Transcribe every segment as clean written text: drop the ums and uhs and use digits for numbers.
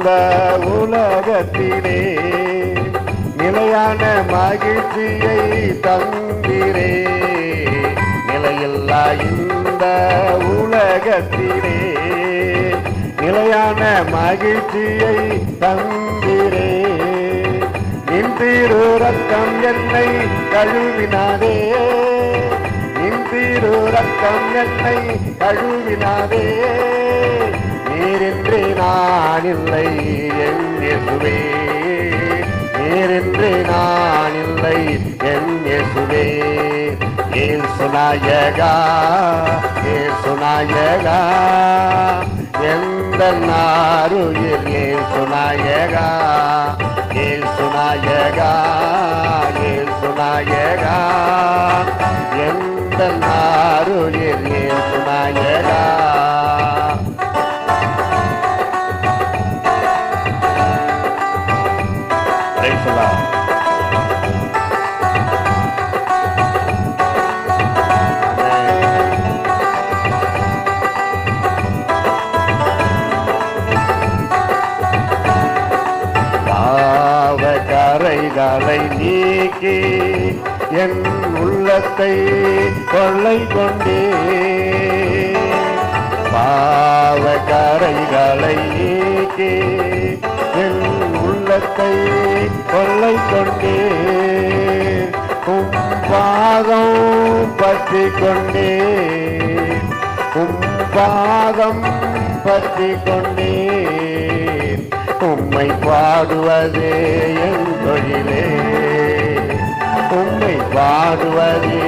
இந்த உலகத்திலே நிலையான மகிழ்ச்சியை தந்திரே. நிலையில்லா இந்த உலகத்திலே நிலையான மகிழ்ச்சியை தந்திரே. நின் திரு ரத்தம் என்னை கழுவினாதே, நின் திரு ரத்தம் என்னை கழுவினாதே. நீரின்றி நான் இல்லை என் இயேசுவே, நீரின்றி நான் இல்லை என் இயேசுவே. இயேசு நாயகா, இயேசு நாயகா, எந்த நாருயிர் இயேசு நாயகா, இயேசு நாயகா, இயேசு நாயகா, எந்த நாருயிர் இயேசு நாயகா. கரைகளை நீக்கி என் உள்ளத்தை கொள்ளை கொண்டே, பாவ கரைகளை நீக்கி என் உள்ளத்தை கொள்ளை கொண்டே. பாதம் பற்றி கொண்டே, பாதம் பற்றி கொண்டே. உம்மை பாடுவதே என் தொழிலே, உம்மை பாடுவதே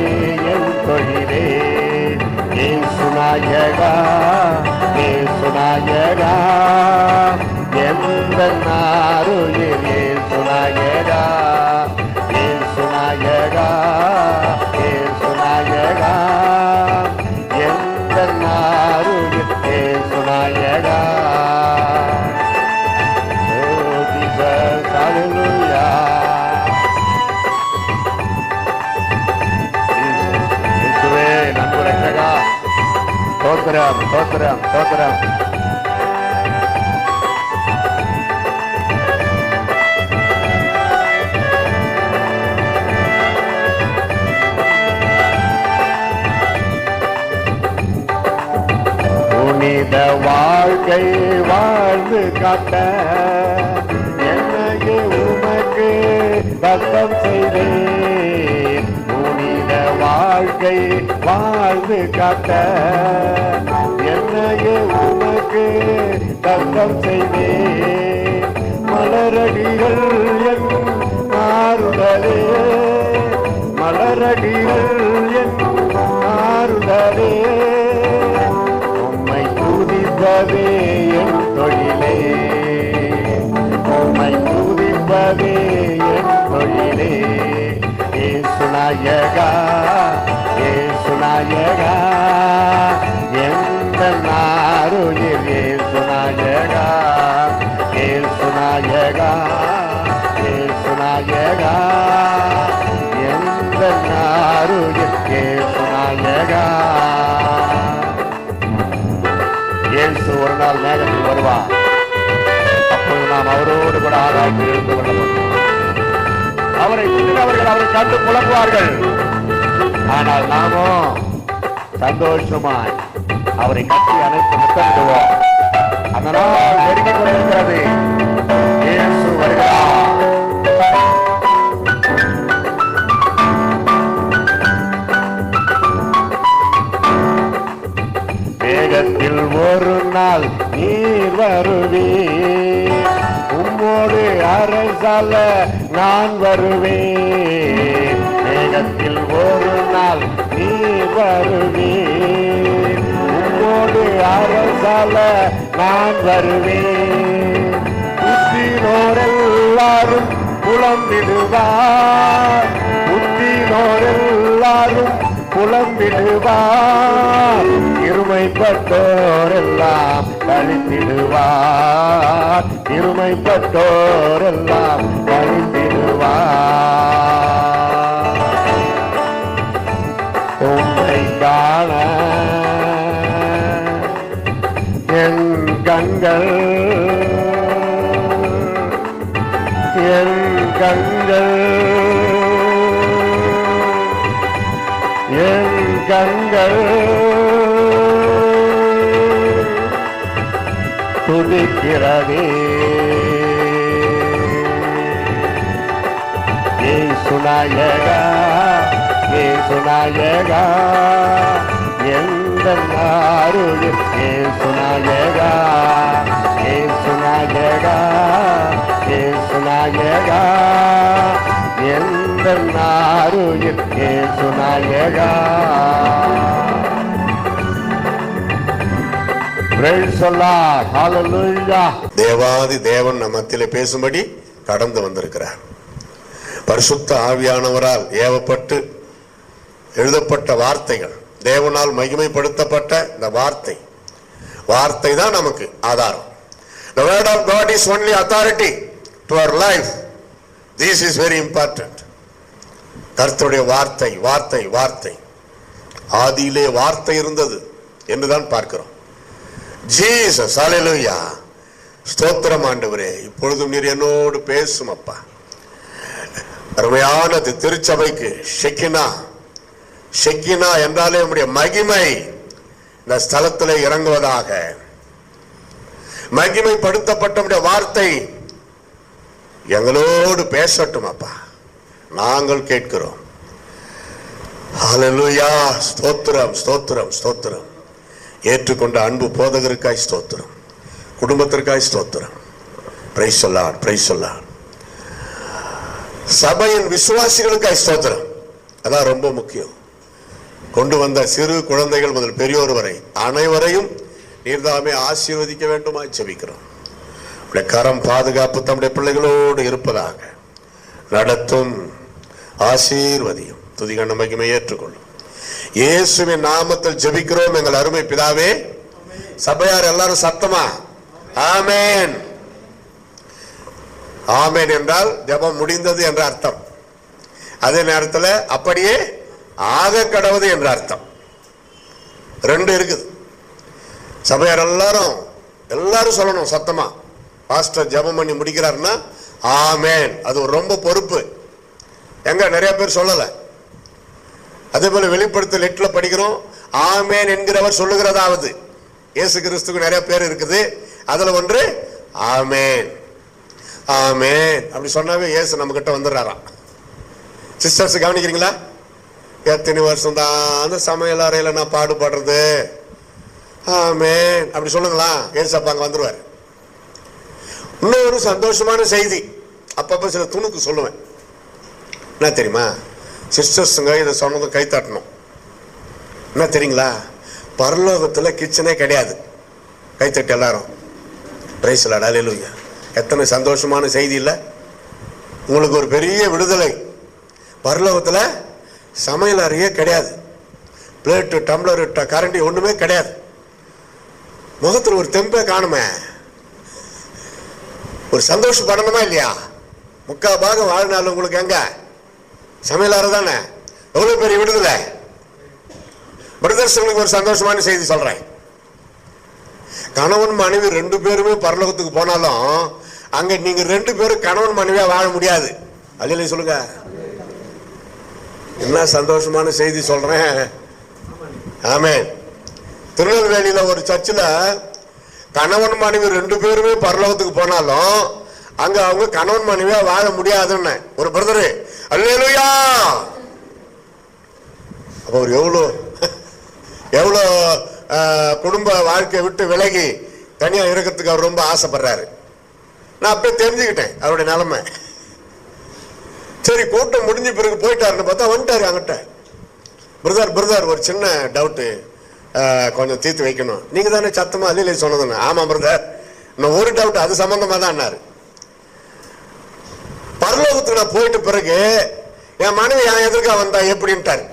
என் தொழிலே. இயேசு நாயகா, இயேசு நாயகா, எந்த நாருயிர் இயேசு நாயகா, இயேசு நாயகா, இயேசு நாயகா, எந்த நாருயிர் இயேசு நாயகா. ஸ்தோத்திரம், ஸ்தோத்திரம், ஸ்தோத்திரம். புனித வாழ்க்கை வாழ்ந்து காட்ட என்னையே உமக்கு தத்தம் செய்தேன். புனித வாழ்க்கை வாழ்ந்து காட்ட என்னையே உமக்கு தத்தம் செய்தேன். மலரடிகள் என் ஆறுதலே, மலரடிகள் என் ஆறுதலே. உம்மை துதிப்பதே என் தொழிலே, உம்மை துதிப்பதே என் தொழிலே. இயேசு நாயகா, இயேசு நாயகா, எந்த நாருயிர் இயேசு நாயகா, இயேசு நாயகா, இயேசு நாயகா, எந்த நாருயிர் இயேசு நாயகா. இயேசு ஒரு நாள் மேகத்தில் வருவார். அப்போது நாம் அவரோடு கூட ஆராய்ச்சி இருந்து கொள்ள முடியும். அவரை அவர்கள் அவரை கண்டு புலம்புவார்கள். ஆனால் நாமோ சந்தோஷமாய் அவரை கட்டி அணைத்து முத்தமிடுவோம். அந்த நாள் நெருங்கிக் கொண்டிருக்கிறது. இயேசு வருகிறார். வேகத்தில் ஒரு நாள் நீர் வருவீர், உம்மோடு அரசால நான் வருவேன். வேகத்தில் ஒரு நாள் நீர் வருவீர், உம்மோடு அரசால நான் வருவேன். புத்தினோரெல்லாரும் புலம்பிடுவார், புத்தினோரெல்லாரும் புலம்பிடுவார். இருமைப்பட்டோரெல்லாம் கழித்திடுவார், இருமைப்பட்டோரெல்லாம் கழித்திடுவார். உம்மை காண என் கண்கள் கண்கள் துதிக்கிறதே. இயேசு நாயகா, இயேசு நாயகா, எந்த நாருயிர் இயேசு நாயகா, இயேசு நாயகா, இயேசு நாயகா, எந்த நாருயிர் இயேசு நாயகா. தேவாதி தேவன் நம்மத்திலே பேசும்படி கடந்து வந்திருக்கிறார். பரிசுத்த ஆவியானவரால் ஏவப்பட்டு எழுதப்பட்ட வார்த்தைகள், தேவனால் மகிமைப்படுத்தப்பட்ட இந்த வார்த்தை தான் நமக்கு ஆதாரம். The word of God is only authority to our life. This is very important. கர்த்தருடைய வார்த்தை வார்த்தை வார்த்தை. ஆதியிலே வார்த்தை இருந்தது என்றுதான் பார்க்கிறோம். ஜீசஸ், ஹல்லேலூயா, ஸ்தோத்திரம் ஆண்டவரே. இப்பொழுதும் நீர் என்னோடு பேசும் அப்பா. அருமையானது திருச்சபைக்கு ஷெக்கினா, ஷெக்கினா என்றாலே நம்முடைய மகிமை இந்த ஸ்தலத்திலே இறங்குவதாக. மகிமைப்படுத்தப்பட்ட வார்த்தை எங்களோடு பேசட்டும் அப்பா, நாங்கள் கேட்கிறோம். ஹல்லேலூயா, ஸ்தோத்திரம் ஸ்தோத்திரம் ஸ்தோத்திரம். ஏற்றுக்கொண்ட அன்பு போதகருக்காய் ஸ்தோத்திரம், குடும்பத்திற்காய் ஸ்தோத்திரம். Price the Lord, price the Lord. சபையின் விசுவாசிகளுக்காய் ஸ்தோத்திரம். அதான் ரொம்ப முக்கியம். கொண்டு வந்த சிறு குழந்தைகள் முதல் பெரியோர் வரை அனைவரையும் நீர்தாமே ஆசீர்வதிக்க வேண்டுமா ஜெபிக்கிறோம். உடைய கரம் பாதுகாப்பு தம்முடைய பிள்ளைகளோடு இருப்பதாக. நடத்தும், ஆசீர்வதியும். துதிகன மகிமை ஏற்றுக்கொள்ளும். இயேசுவின் நாமத்தில் ஜெபிக்கிறோம் எங்கள் அருமை பிதாவே. சபையார் எல்லாரும் சத்தமா ஆமென். ஆமென் என்றால் ஜெபம் முடிந்தது என்ற அர்த்தம். அதே நேரத்தில் அப்படியே ஆக கடவுது என்ற அர்த்தம். ரெண்டு இருக்குது. சபையார் எல்லாரும் சொல்லணும் சத்தமா. பாஸ்டர் ஜெபம் பண்ணி முடிக்கிறாருன்னா ஆமென். அது ரொம்ப பொறுப்பு. எங்க நிறைய பேர் சொல்லல. அதே போல வெளிப்படுத்தல் 8ல படிக்கிறோம், ஆமென் என்கிறவர் சொல்லுகிறதாவது. இயேசு கிறிஸ்துக்கு நிறைய பேர் இருக்குது. அதுல ஒன்று ஆமென். ஆமென் அப்படி சொன்னாவே இயேசு நம்ம கிட்ட வந்துடுறாராம். சிஸ்டர்ஸ் கவனிக்கிறீங்களா? எத்தனை வருஷம் தான் அந்த சமையல் அறையில நான் பாடுபடுறது, ஆமென் அப்படி சொல்லுங்களா, இயேசு அப்ப அங்க வந்துருவார். இன்னொரு சந்தோஷமான செய்தி அப்பப்ப சில துணுக்கு சொல்லுவேன். என்ன தெரியுமா? சிஸ்டர்ஸுங்க இதை சொன்னதும் கை தட்டணும். என்ன தெரியுங்களா? பரலோகத்தில் கிச்சனே கிடையாது. கைத்தட்டு எல்லாரும். பிரைஸ் தி லார்ட், ஹல்லேலூயா. எத்தனை சந்தோஷமான செய்தி இல்லை? உங்களுக்கு ஒரு பெரிய விடுதலை. பரலோகத்தில் சமையல் அறையே கிடையாது. பிளேட்டு, டம்ளர், கரண்டி ஒண்ணுமே கிடையாது. முகத்தில் ஒரு தெம்பே காணுமே. ஒரு சந்தோஷப்படணுமா இல்லையா? முக்கால் பாகம் வாழ்நாள் உங்களுக்கு எங்க சமையலாறு தானே. எவ்வளவு பெரிய விடுதலை. பிரதர்ஸ், உங்களுக்கு ஒரு சந்தோஷமான செய்தி சொல்றேன். கணவன் மனைவி 2 பேருமே பரலோகத்துக்கு போனாலும் அங்க நீங்க 2 பேரும் கணவன் மனைவியா வாழ முடியாது. அல்லேலூயா சொல்லுங்க. என்ன சந்தோஷமான செய்தி சொல்றேன். ஆமென். திருநெல்வேலியில ஒரு சர்ச்சில் கணவன் மனைவி 2 பேருமே பரலோகத்துக்கு போனாலும் அங்க அவங்க கணவன் மனைவியா வாழ முடியாதுன்னு ஒரு பிரதரு. அல்லேலூயா. அப்ப அவர் எவ்வளோ குடும்ப வாழ்க்கையை விட்டு விலகி தனியா இருக்கிறதுக்கு அவர் ரொம்ப ஆசைப்படுறாரு. நான் அப்படியே தெரிஞ்சுக்கிட்டேன் அவருடைய நிலைமை. சரி, கூட்டம் முடிஞ்ச பிறகு போயிட்டாருன்னு பார்த்தா வந்துட்டாரு அங்கிட்ட. பிரதர் ஒரு சின்ன டவுட்டு, கொஞ்சம் தீர்த்து வைக்கணும். நீங்க தானே சத்தமா அல்லேலூயா சொன்னதுன்னு. ஆமா பிரதர், இன்னும் ஒரு டவுட், அது சம்பந்தமா தான். பரலோகத்துக்கு நான் போயிட்ட பிறகு என் மனைவி என் எதிர்க்கா வந்தா எப்படின்ட்டாரு.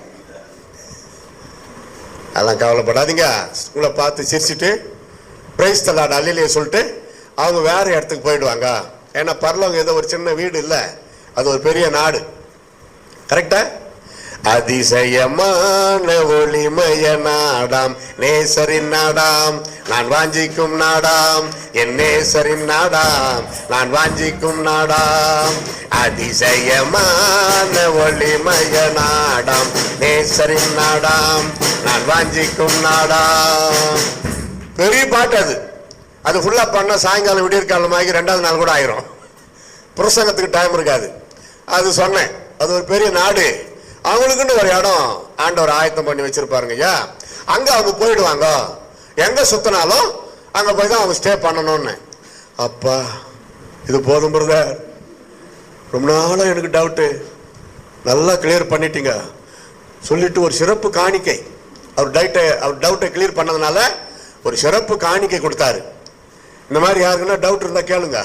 அதெல்லாம் கவலைப்படாதீங்க. உங்களை பார்த்து சிரிச்சுட்டு பிரைஸ் தி லார்ட் அல்லேலூயா சொல்லிட்டு அவங்க வேற இடத்துக்கு போயிடுவாங்க. ஏன்னா பரலோகம் ஏதோ ஒரு சின்ன வீடு இல்லை, அது ஒரு பெரிய நாடு. கரெக்டா? அதிசயமான ஒளிமய நாடாம் நேசரின் நாடாம் நான் வாஞ்சிக்கும் நாடாம் என் நேசரின் நாடாம் நான் வாஞ்சிக்கும் நாடாம். அதிசயமான ஒளிமய நாடாம் நேசரின் நாடாம் நான் வாஞ்சிக்கும் நாடாம். பெரிய பாட்டு அது. அது ஃபுல்லா பண்ண சாயங்காலம் விடியற்காலமாகி 2வது நாள் கூட ஆயிரும். பிரசங்கத்துக்கு டைம் இருக்காது. அது சொன்னேன், அது ஒரு பெரிய நாடு, அவங்களுக்குன்னு ஒரு இடம் ஆண்டவர் ஆயத்தம் பண்ணி வச்சிருப்பாருங்க ஐயா. அங்க அவங்க போயிடுவாங்க, எங்க சுத்தினாலும் அங்க போய் தான் அவங்க ஸ்டே பண்ணணும்னு. அப்பா இது போதும் பிரதர், ரொம்ப நாளும் எனக்கு டவுட்டு, நல்லா கிளியர் பண்ணிட்டீங்க சொல்லிட்டு ஒரு சிறப்பு காணிக்கை, அவர் டவுட்டை கிளியர் பண்ணதுனால ஒரு சிறப்பு காணிக்கை கொடுத்தாரு. இந்த மாதிரி யாருக்குன்னா டவுட் இருந்தா கேளுங்க.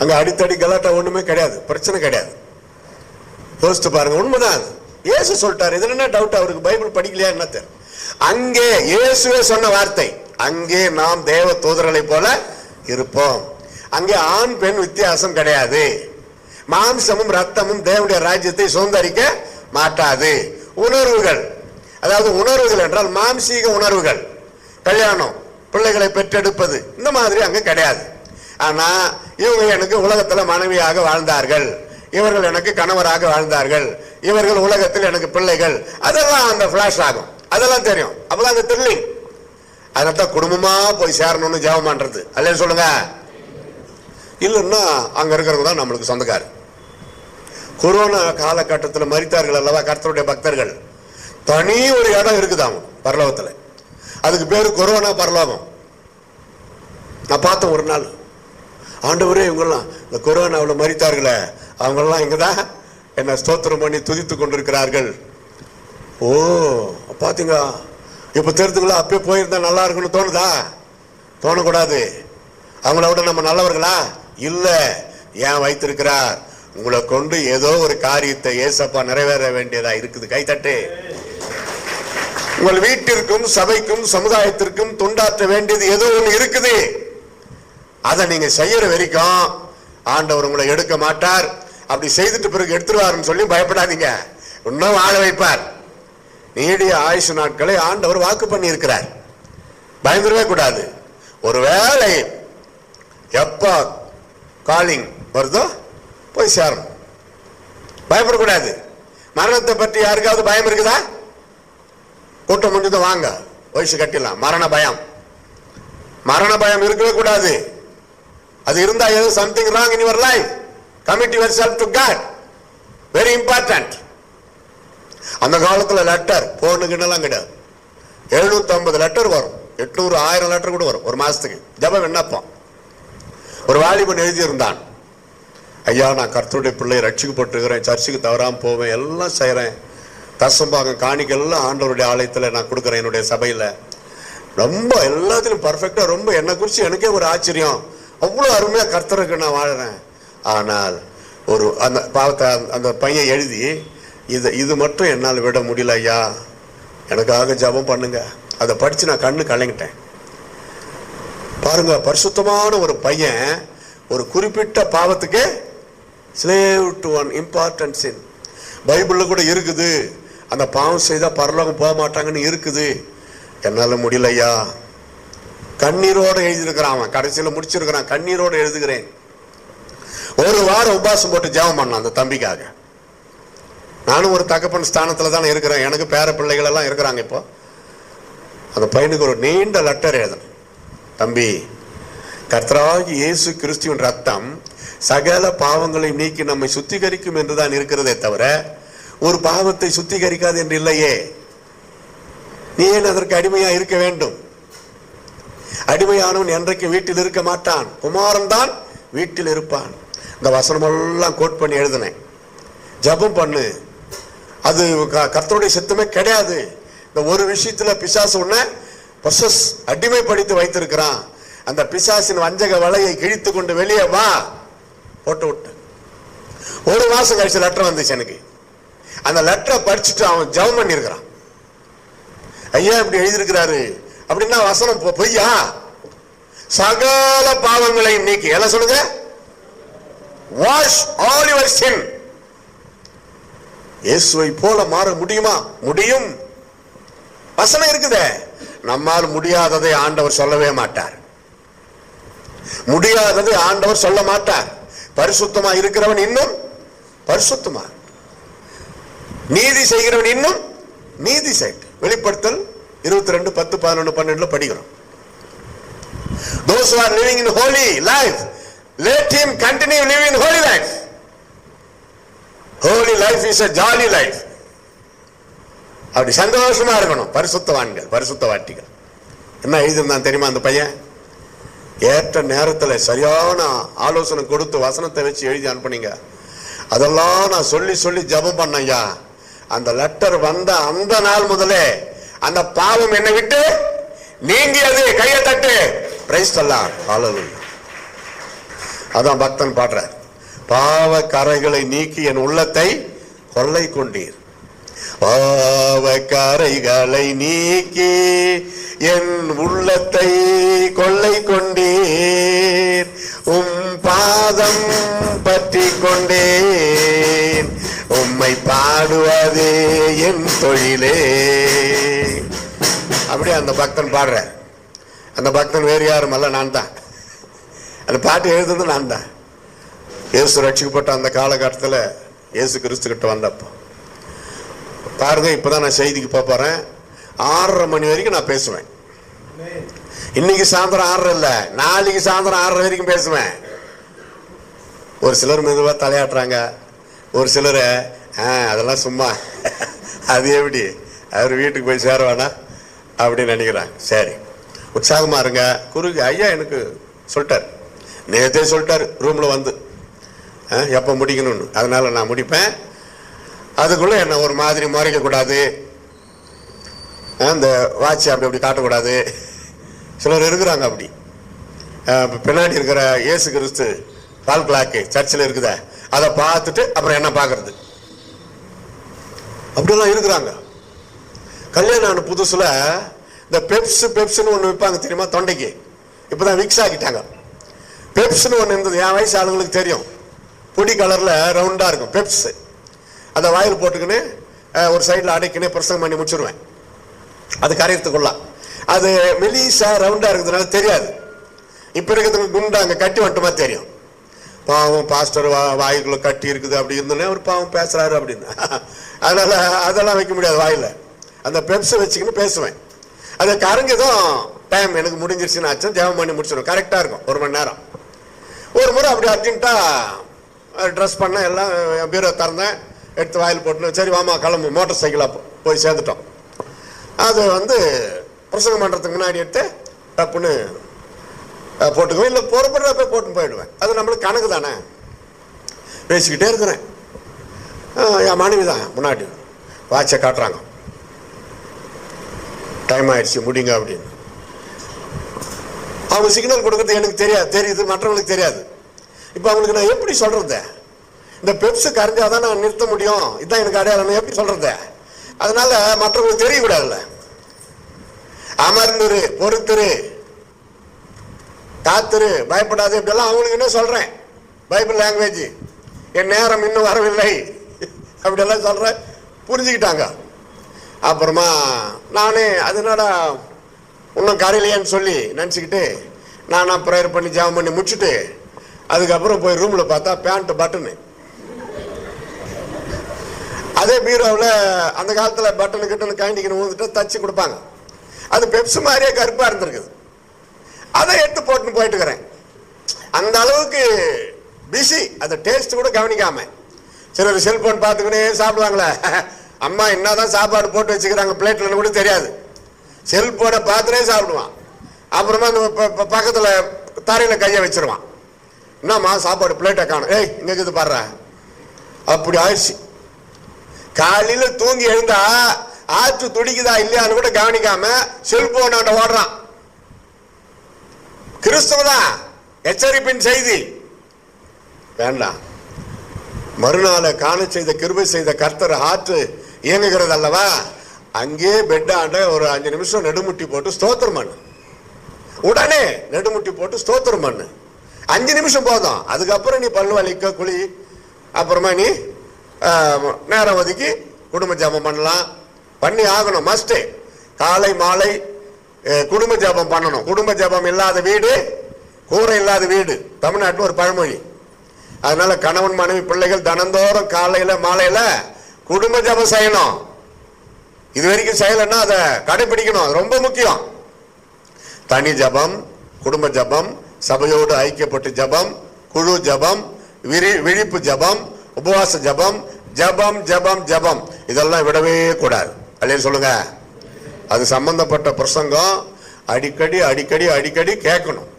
அங்க அடித்தடி கலாட்டா ஒண்ணுமே கிடையாது, பிரச்சனை கிடையாது. யோசித்து பாருங்க, உண்மைதான். இயேசு சொல்லிட்டாரு, இதுல என்ன டவுட்? அவருக்கு பைபிள் படிக்கலையா என்ன தெரியல. அங்கே இயேசுவே சொன்ன வார்த்தை, அங்கே நாம் தேவ தூதர்களை போல இருப்போம். அங்கே ஆண் பெண் வித்தியாசம் கிடையாது. மாம்சமும் ரத்தமும் தேவனுடைய ராஜ்யத்தை சுதந்தரிக்க மாட்டாது. உணர்வுகள், அதாவது உணர்வுகள் என்றால் மாம்சீக உணர்வுகள், கல்யாணம், பிள்ளைகளை பெற்றெடுப்பது, இந்த மாதிரி அங்க கிடையாது. ஆனா இவங்க எனக்கு உலகத்துல மனைவியாக வாழ்ந்தார்கள், இவர்கள் எனக்கு கணவராக வாழ்ந்தார்கள், இவர்கள் உலகத்தில் எனக்கு பிள்ளைகள், அதெல்லாம் அந்த பிளாஷ் ஆகும், அதெல்லாம் தெரியும். அப்பதான் அந்த த்ரில்லிங். அதனால்தான் குடும்பமா போய் சேரணும்னு ஜெபம் பண்றது. அல்ல சொல்லுங்க. இல்லைன்னா அங்க இருக்கிறவங்க தான் நம்மளுக்கு சொந்தக்காரு. கொரோனா காலகட்டத்தில் மரித்தார்கள் அல்லவா கர்த்தருடைய பக்தர்கள், தனி ஒரு இடம் இருக்குதாம் பரலோகத்துல, அதுக்கு பேரு கொரோனா பரலோகம். நான் பார்த்தேன் ஒரு நாள், ஆண்டவரே இவங்கெல்லாம் இந்த கொரோனாவில் மரித்தார்களே அவங்கெல்லாம் இங்கதான் என்ன ஸ்தோத்திரம் பண்ணி துதித்து கொண்டிருக்கிறார்கள். ஓ பாத்தீங்க, இப்ப தெரிஞ்சுங்களா, அப்பயே போயிருந்தா நல்லா இருக்குன்னு தோணுதா? தோணக்கூடாது. அவங்கள விட நம்ம நல்லவர்களா? இல்ல. ஏன் வைத்திருக்கிறார்? உங்களை கொண்டு ஏதோ ஒரு காரியத்தை ஏசப்பா நிறைவேற வேண்டியதா இருக்குது. கைத்தட்டு. உங்கள் வீட்டிற்கும் சபைக்கும் சமுதாயத்திற்கும் தொண்டாற்ற வேண்டியது ஏதோ ஒன்று இருக்குது. அதை நீங்க செய்யற வரைக்கும் ஆண்டவர் உங்களை எடுக்க மாட்டார். அப்படி செய்துட்டு பிறகு எடுத்துருவாருன்னு சொல்லி பயப்படாதீங்க, இன்னும் வாழ வைப்பார். நீடிய ஆயுசு நாட்களை ஆண்டவர் வாக்கு பண்ணி இருக்கிறார். பயந்துடவே கூடாது. ஒருவேளை எப்ப காலிங் வருதோ போய் சேரணும், பயப்படக்கூடாது. மரணத்தை பற்றி யாருக்காவது பயம் இருக்குதா? கூட்டம் முடிஞ்சது வாங்க வயசு கட்டிடலாம். மரண பயம் இருக்கவே கூடாது. அது இருந்தா ஏதோ something wrong in your life. Commit yourself to God, very important. அந்த காலத்துல லெட்டர் போனுக்குன்னெல்லாம் கிடையாது. 750 லெட்டர் வரும், 800 1000 லெட்டர் கூட வரும் ஒரு மாசத்துக்கு. ஜப விண்ணப்பம். ஒரு வாலிபன் எழுதியிருந்தான், ஐயா நான் கர்த்தருடைய பிள்ளை ரட்சிக்கப்பட்டிருக்கிறேன், சர்ச்சுக்கு தவறாம போவேன், எல்லாம் செய்யறேன், தசம்பாகம் காணிக்கெல்லாம் ஆண்டவருடைய ஆலயத்துல நான் கொடுக்குறேன், என்னுடைய சபையில ரொம்ப எல்லாத்திலும் பர்ஃபெக்டா, ரொம்ப என்னை குறிச்சு எனக்கே ஒரு ஆச்சரியம், அவ்வளவு அருமையா கர்த்தருக்கு நான் வாழறேன். ஆனால் ஒரு அந்த பாவத்தை அந்த பையன் எழுதி, இது மட்டும் என்னால் விட முடியல ஐயா, எனக்காக ஜபம் பண்ணுங்க. அதை படிச்சு நான் கண்ணு கலங்கிட்டேன். பாருங்க, பரிசுத்தமான ஒரு பையன் ஒரு குறிப்பிட்ட பாவத்துக்கு slave to one important sin. பைபிள்ல கூட இருக்குது, அந்த பாவம் செய்தா பரலோகம் போக மாட்டாங்கன்னு இருக்குது. என்னால முடியலையா, கண்ணீரோடு எழுதியிருக்கிறான். அவன் கடைசியில முடிச்சிருக்கிறான், கண்ணீரோடு எழுதுகிறேன். ஒரு வாரம் உபாசம் போட்டு ஜெபம் பண்ணான் அந்த தம்பிக்காக. நானும் ஒரு தகப்பன் ஸ்தானத்துல தானே இருக்கிறேன், எனக்கு பேர பிள்ளைகள் எல்லாம் இருக்கிறாங்க. இப்போ அந்த பையனுக்கு ஒரு நீண்ட லெட்டர் எழுதணும். தம்பி, கர்த்தராகிய இயேசு கிறிஸ்துவின் ரத்தம் சகல பாவங்களை நீக்கி நம்மை சுத்திகரிக்கும் என்றுதான் இருக்கிறதே தவிர ஒரு பாவத்தை சுத்திகரிக்காது என்று இல்லையே. நீ ஏன் அதற்கு அடிமையா இருக்க வேண்டும்? அடிமையானவன் என்றைக்கு வீட்டில் இருக்க மாட்டான், குமாரன் தான் வீட்டில் இருப்பான். இந்த வசனமெல்லாம் கோட் பண்ணி எழுதினேன். ஜபம் பண்ணு, அது கர்த்தருடைய சித்தமே கிடையாது. இந்த ஒரு விஷயத்துல பிசாசு உன்னை அடிமைப்படுத்தி வைத்திருக்கிறான். அந்த பிசாசின் வஞ்சக வலையை கிழித்து கொண்டு வெளியே வா. போட்டு விட்டு ஒரு மாசம் கழிச்சு லெட்டர் வந்துச்சு எனக்கு. அந்த லெட்டரை படிச்சுட்டு அவன் ஜெபம் பண்ணி இருக்கிறான். ஐயா இப்படி எழுதியிருக்கிறாரு அப்படின்னா வசனம் பொய்யா? சகல பாவங்களையும் நீக்கி, எல்லாம் சொல்லுங்க, wash all your sin. இயேசுவை போல மாற முடியுமா? முடியும். வசனம் இருக்குதே. நம்மால் முடியாததை ஆண்டவர் சொல்லவே மாட்டார். முடியாததை ஆண்டவர் சொல்ல மாட்டார். பரிசுத்தமா இருக்கிறவன் இன்னும் பரிசுத்தமா, நீதி செய்கிறவன் இன்னும் நீதி செய்ய. வெளிப்படுத்தல் 22:10-11-12 படிக்கிறோம். Those who are living in holy life, let him continue living in holy life. Holy life is a jolly life. அப்படி சந்தோஷமா இருக்கணும் பரிசுத்தவான்கள், பரிசுத்தவாட்டிகள். என்ன எழுதிருந்தான் தெரியுமா அந்த பையன்? ஏற்ற நேரத்தில் சரியான ஆலோசனை கொடுத்து வசனத்தை வச்சு எழுதி அனுப்புனீங்க. அதெல்லாம் நான் சொல்லி சொல்லி ஜெபம் பண்ணையா. அந்த லெட்டர் வந்த அந்த நாள் முதலே அந்த பாவம் என்னை விட்டு நீங்கியது. கையை தட்டு. Praise the Lord. ஹல்லேலூயா. அதான் பக்தன் பாடுறார். பாவ கரைகளை நீக்கி என் உள்ளத்தை கொள்ளை கொண்டீர். பாவ கரைகளை நீக்கி என் உள்ளத்தை கொள்ளை கொண்டீர். பாதம் பற்றி கொண்டேன். உம்மை பாடுவதே என் தொழிலே. அப்படியே அந்த பக்தன் பாடுற. அந்த பக்தன் வேறு யாரும் அல்ல, நான் தான். அந்த பாட்டு எழுதுறது நான் தான். இயேசு ரட்சிக்கப்பட்ட அந்த காலகட்டத்தில் இயேசு கிறிஸ்து கிட்ட வந்தப்போ பாருங்க. இப்பதான் நான் செய்திக்கு போறேன். 6:30 மணி வரைக்கும் நான் பேசுவேன். இன்னைக்கு சாயந்தரம் 6 இல்ல, நாளைக்கு சாயந்தரம் 6 வரைக்கும் பேசுவேன். ஒரு சிலர் மெதுவா தலையாட்டுறாங்க, ஒரு சிலர் அதெல்லாம் சும்மா, அது எப்படி அவர் வீட்டுக்கு போய் சேருவானா அப்படின்னு நினைக்கிறாங்க. சரி, உற்சாகமா இருங்க. குருஜி ஐயா எனக்கு சொல்லிட்டார், நேற்றே சொல்லிட்டார் ரூம்ல வந்து எப்போ முடிக்கணும்னு. அதனால நான் முடிப்பேன். அதுக்குள்ள என்ன ஒரு மாதிரி முறைக்க கூடாது, அந்த வாட்சி அப்படி அப்படி காட்டக்கூடாது. சிலர் இருக்கிறாங்க அப்படி. பின்னாடி இருக்கிற இயேசு கிறிஸ்து பால் கிளாக்கு சர்ச்சில் இருக்குத, அதை பார்த்துட்டு அப்புறம் என்ன பார்க்கறது, அப்படியெல்லாம் இருக்கிறாங்க. கல்யாணம் ஆன புதுசுல இந்த பெப்ஸ்ன்னு ஒன்று விற்பாங்க தெரியுமா, தொண்டைக்கு. இப்போதான் விக்ஸ் ஆக்கிட்டாங்க. பெப்ஸ்ன்னு ஒன்று இருந்தது, என் வயசு ஆளுங்களுக்கு தெரியும். பொடி கலர்ல ரவுண்டா இருக்கும் பெப்ஸ். அதை வாயில் போட்டுக்கின்னு ஒரு சைடில் அடைக்கினே பிரசங்கம் பண்ணி முடிச்சிருவேன். அது கரையத்துக்குள்ள அது மெலிசா ரவுண்டா இருக்கிறதுனால தெரியாது. இப்ப இருக்கிறதுக்கு குண்டா அங்க கட்டி வந்துட்டுமா தெரியும். பாவம் பாஸ்டர் வாய்க்குள்ள கட்டி இருக்குது அப்படி இருந்தோன்னே ஒரு பாவம் பேசுறாரு அப்படின்னு. அதனால அதெல்லாம் வைக்க முடியாது வாயில. அந்த பெப்ஸை வச்சுக்கின்னு பேசுவேன். அதை கரைஞ்சதும் டைம் எனக்கு முடிஞ்சிருச்சுன்னு ஆச்சும் ஜெபம் பண்ணி முடிச்சிடும். கரெக்டா இருக்கும் 1 மணி நேரம். ஒரு முறை அப்படி அர்ஜென்ட்டா ட்ரெஸ் பண்ண எல்லாம் பீரோ திறந்தேன், எடுத்து வாயில் போட்டுன்னு சரி வாமா கிளம்பு, மோட்டார் சைக்கிளாக போய் சேர்ந்துட்டோம். அது வந்து பிரசங்கம் பண்ணுறதுக்கு முன்னாடி எடுத்து டப்புன்னு போட்டுக்குவேன், இல்லை போகிறப்ப போட்டுன்னு போயிடுவேன். அது நம்மளுக்கு கணக்கு தானே. பேசிக்கிட்டே இருக்கிறேன். என் மனைவி தான் முன்னாடி வாட்சை காட்டுறாங்க, டைம் ஆயிடுச்சு முடிங்க அப்படின்னு. அவங்க சிக்னல் கொடுக்கறது எனக்கு தெரியுது, மற்றவங்களுக்கு தெரியாது. இப்போ அவங்களுக்கு நான் எப்படி சொல்றது? இந்த பெப்ஸ் கரைஞ்சாதான் நான் நிறுத்த முடியும், இதுதான் எனக்கு அடையாளம், எப்படி சொல்றது? அதனால மற்றவங்களுக்கு தெரியக்கூடாதுல்ல. அமர்ந்துரு, பொறுத்துரு, காத்துரு, பயப்படாது, இப்படியெல்லாம் அவங்களுக்கு என்ன சொல்றேன் பைபிள் லாங்குவேஜ். என் நேரம் இன்னும் வரவில்லை அப்படியெல்லாம் சொல்றேன். புரிஞ்சுக்கிட்டாங்க. அப்புறமா நானே அதனால இன்னும் கரையிலையான்னு சொல்லி நினச்சிக்கிட்டு நானா ப்ரேயர் பண்ணி ஜெபம் பண்ணி முடிச்சுட்டு அதுக்கப்புறம் போய் ரூம்ல பார்த்தா பேண்ட் பட்டனு. அதே பீரோவில் அந்த காலத்தில் பட்டனு கிட்டனு கைண்டிக்கணும் வந்துட்டு தச்சு கொடுப்பாங்க. அது பெப்ஸ் மாதிரியே கருப்பாக இருந்திருக்குது. அதை எடுத்து போட்டுன்னு போயிட்டு இருக்கிறேன். அந்த அளவுக்கு பிஸி. அதை டேஸ்ட் கூட கவனிக்காம. சிலர் செல்போன் பார்த்துக்கினே சாப்பிடுவாங்களே, அம்மா என்னதான் சாப்பாடு போட்டு வச்சுக்கிறாங்க பிளேட்லன்னு கூட தெரியாது. செல்போனை பார்த்துனே சாப்பிடுவான். அப்புறமா அந்த பக்கத்தில் தரையில் கையை வச்சிருவான். என்னம்மா சாப்பாடு பிளேட்டை காணும், ஏய் இங்க இது பாடுற. அப்படி ஆயிடுச்சு. காலையில தூங்கி எழுந்தா ஆற்று துடிக்குதா இல்லையான்னு கூட கவனிக்காம செல்போன் ஓடுறான். கிறிஸ்துவதான் எச்சரிப்பின் செய்தி வேண்டாம். மறுநாளை காண செய்த கிருபை செய்த கர்த்தர் ஆற்று இயங்குகிறது அல்லவா, அங்கே பெட்டாண்ட ஒரு 5 நிமிஷம் நெடுமுட்டி போட்டு ஸ்தோத்திரம் பண்ணு. உடனே நெடுமுட்டி போட்டு ஸ்தோத்திரம் பண்ணு. 5 நிமிஷம் போதும். அதுக்கப்புறம் நீ பல்லு வலிக்க குழி, அப்புறமா நீ நேரம் ஒதுக்கி குடும்ப ஜெபம் பண்ணலாம். பண்ணி ஆகணும், மஸ்ட். காலை மாலை குடும்ப ஜெபம் பண்ணணும். குடும்ப ஜெபம் இல்லாத வீடு கூரை இல்லாத வீடு, தமிழ்நாட்டில் ஒரு பழமொழி. அதனால கணவன் மனைவி பிள்ளைகள் தினந்தோறும் காலையில மாலையில குடும்ப ஜெபம் செய்யணும். இது வரைக்கும் செய்யலைன்னா அதை கடைபிடிக்கணும், ரொம்ப முக்கியம். தனி ஜெபம், குடும்ப ஜெபம், சபையோடு ஐக்கியப்பட்டு ஜெபம், குழு ஜெபம், விழிப்பு ஜெபம், உபவாச ஜெபம், ஜெபம் ஜெபம் ஜெபம், இதெல்லாம் விடவே கூடாது. அல்லேலூயா சொல்லுங்க. அது சம்பந்தப்பட்ட பிரசங்கம் அடிக்கடி அடிக்கடி அடிக்கடி கேட்கணும்.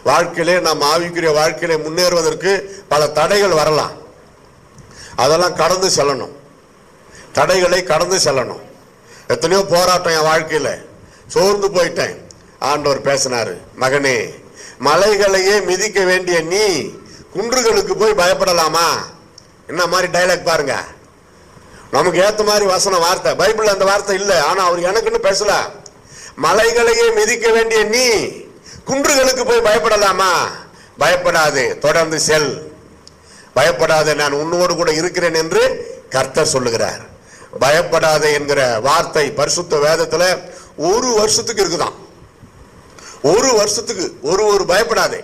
வாழ்க்கையிலே நாம் ஆவிக்குரிய வாழ்க்கையிலே முன்னேறுவதற்கு பல தடைகள் வரலாம். அதெல்லாம் கடந்து செல்லணும், தடைகளை கடந்து செல்லணும். எத்தனையோ போராட்டம் என் வாழ்க்கையில, சோர்ந்து போயிட்டேன். ஆண்டவர் பேசினாரு, மகனே மலைகளையே மிதிக்க வேண்டிய நீ குன்றுகளுக்கு போய் பயப்படலாமா? என்ன மாதிரி டைலாக் பாருங்க. நமக்கு ஏத்த மாதிரி வசன வார்த்தை, பைபிள் அந்த வார்த்தை இல்லை, ஆனா அவர் எனக்குன்னு பேசல. மலைகளையே மிதிக்க வேண்டிய நீ குன்றுகளுக்கு போய் பயப்படலாமா? பயப்படாதே, தொடர்ந்து செல். பயப்படாதே, நான் உன்னோடு கூட இருக்கிறேன் என்று கர்த்தர் சொல்லுகிறார். பயப்படாதே என்கிற வார்த்தை பரிசுத்த வேதத்துல ஒரு வருஷத்துக்கு இருக்குதான். ஒரு வருஷத்துக்கு ஒரு பயப்படாதே.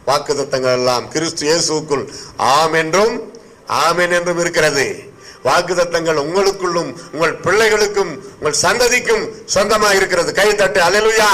வாக்குத்தத்தங்கள் எல்லாம் கிறிஸ்து இயேசுவுக்குள் ஆம் என்றும் ஆமென் என்றும் இருக்கிறது. வாக்குத்தத்தங்கள் உங்களுக்குள்ளும் உங்கள் பிள்ளைகளுக்கும் உங்கள் சந்ததிக்கும் சொந்தமாக இருக்கிறது. கை தட்டு அல்லேலூயா.